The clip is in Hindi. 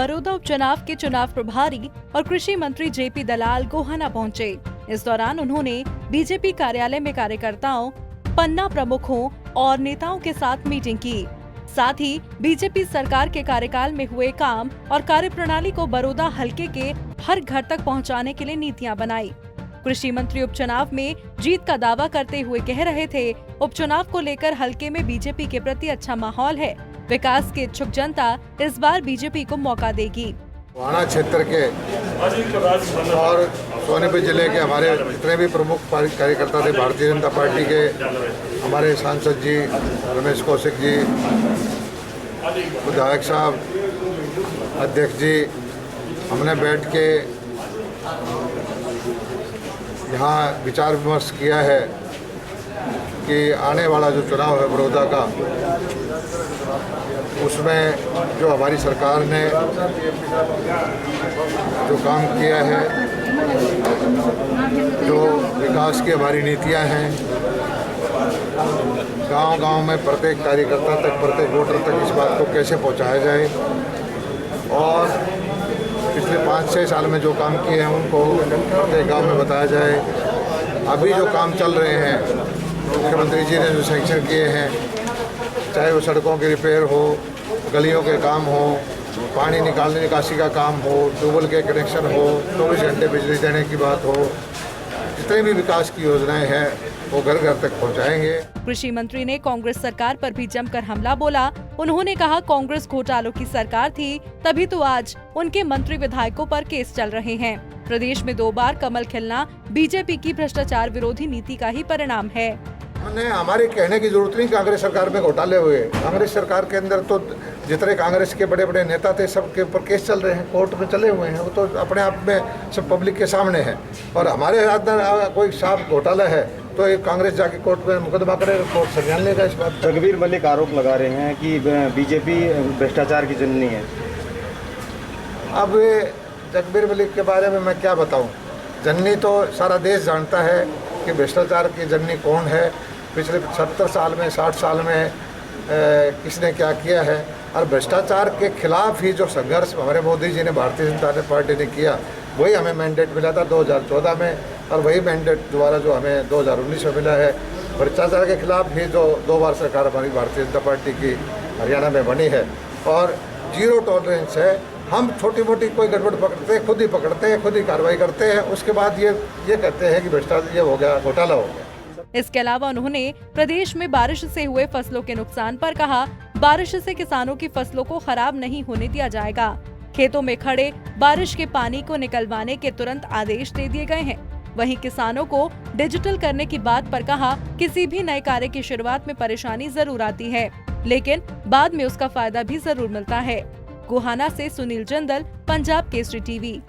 बड़ौदा उपचुनाव के चुनाव प्रभारी और कृषि मंत्री जेपी दलाल गोहाना पहुंचे। इस दौरान उन्होंने बीजेपी कार्यालय में कार्यकर्ताओं, पन्ना प्रमुखों और नेताओं के साथ मीटिंग की। साथ ही बीजेपी सरकार के कार्यकाल में हुए काम और कार्यप्रणाली को बड़ौदा हलके के हर घर तक पहुंचाने के लिए नीतियां बनाई। कृषि मंत्री उपचुनाव में जीत का दावा करते हुए कह रहे थे, उपचुनाव को लेकर हलके में बीजेपी के प्रति अच्छा माहौल है। विकास की इच्छुक जनता इस बार बीजेपी को मौका देगी। गोहाना क्षेत्र के और सोनीपत जिले के हमारे जितने भी प्रमुख कार्यकर्ता थे, भारतीय जनता पार्टी के हमारे सांसद जी रमेश कौशिक जी, विधायक साहब, अध्यक्ष जी, हमने बैठ के यहाँ विचार विमर्श किया है कि आने वाला जो चुनाव है बड़ौदा का, उसमें जो हमारी सरकार ने जो काम किया है, जो विकास की हमारी नीतियां हैं, गांव-गांव में प्रत्येक कार्यकर्ता तक, प्रत्येक वोटर तक इस बात को कैसे पहुंचाया जाए और पिछले 5-6 साल में जो काम किए हैं उनको प्रत्येक गांव में बताया जाए। अभी जो काम चल रहे हैं, मुख्यमंत्री जी ने जो सैंक्शन किए हैं, चाहे वो सड़कों की रिपेयर हो, गलियों के काम हो, पानी निकालने निकासी का काम हो, ट्यूबवेल के कनेक्शन हो, 24 घंटे बिजली देने की बात हो, जितने भी विकास की योजनाएं हैं वो घर घर तक पहुंचाएंगे। कृषि मंत्री ने कांग्रेस सरकार पर भी जमकर हमला बोला। उन्होंने कहा, कांग्रेस घोटालों की सरकार थी, तभी तो आज उनके मंत्री विधायकों पर केस चल रहे हैं। प्रदेश में 2 बार कमल खिलना बीजेपी की भ्रष्टाचार विरोधी नीति का ही परिणाम है। हमारे कहने की जरूरत नहीं, कांग्रेस सरकार में घोटाले हुए। कांग्रेस सरकार के अंदर तो जितने कांग्रेस के बड़े बड़े नेता थे, सबके ऊपर केस चल रहे हैं, कोर्ट में चले हुए हैं। वो तो अपने आप में सब पब्लिक के सामने है। और हमारे अंदर कोई साफ घोटाला है तो एक कांग्रेस जाके कोर्ट में मुकदमा करेगा, कोर्ट संज्ञान लेगा इस बात। जगबीर मलिक आरोप लगा रहे हैं कि बीजेपी भ्रष्टाचार की जननी है। अब जगबीर मलिक के बारे में मैं क्या बताऊं? जननी तो सारा देश जानता है कि भ्रष्टाचार की जननी कौन है, पिछले 70 साल में, 60 साल में किसने क्या किया है। और भ्रष्टाचार के खिलाफ ही जो संघर्ष हमारे मोदी जी ने, भारतीय जनता पार्टी ने किया, वही हमें मैंडेट मिला था 2014 में, और वही मैंडेट दोबारा जो हमें 2019 में मिला है। भ्रष्टाचार के खिलाफ ही जो 2 बार सरकार हमारी भारतीय जनता पार्टी की हरियाणा में बनी है और जीरो टॉलरेंस है। हम छोटी मोटी कोई गड़बड़ पकड़ते हैं, खुद ही पकड़ते हैं, खुद ही कार्रवाई करते हैं, उसके बाद ये कहते हैं कि भ्रष्टाचार ये हो गया, घोटाला हो गया। इसके अलावा उन्होंने प्रदेश में बारिश से हुए फसलों के नुकसान पर कहा, बारिश से किसानों की फसलों को खराब नहीं होने दिया जाएगा। खेतों में खड़े बारिश के पानी को निकलवाने के तुरंत आदेश दे दिए गए हैं। वहीं किसानों को डिजिटल करने की बात पर कहा, किसी भी नए कार्य की शुरुआत में परेशानी जरूर आती है, लेकिन बाद में उसका फायदा भी जरूर मिलता है। गोहाना से सुनील जंदल, पंजाब केसरी टीवी।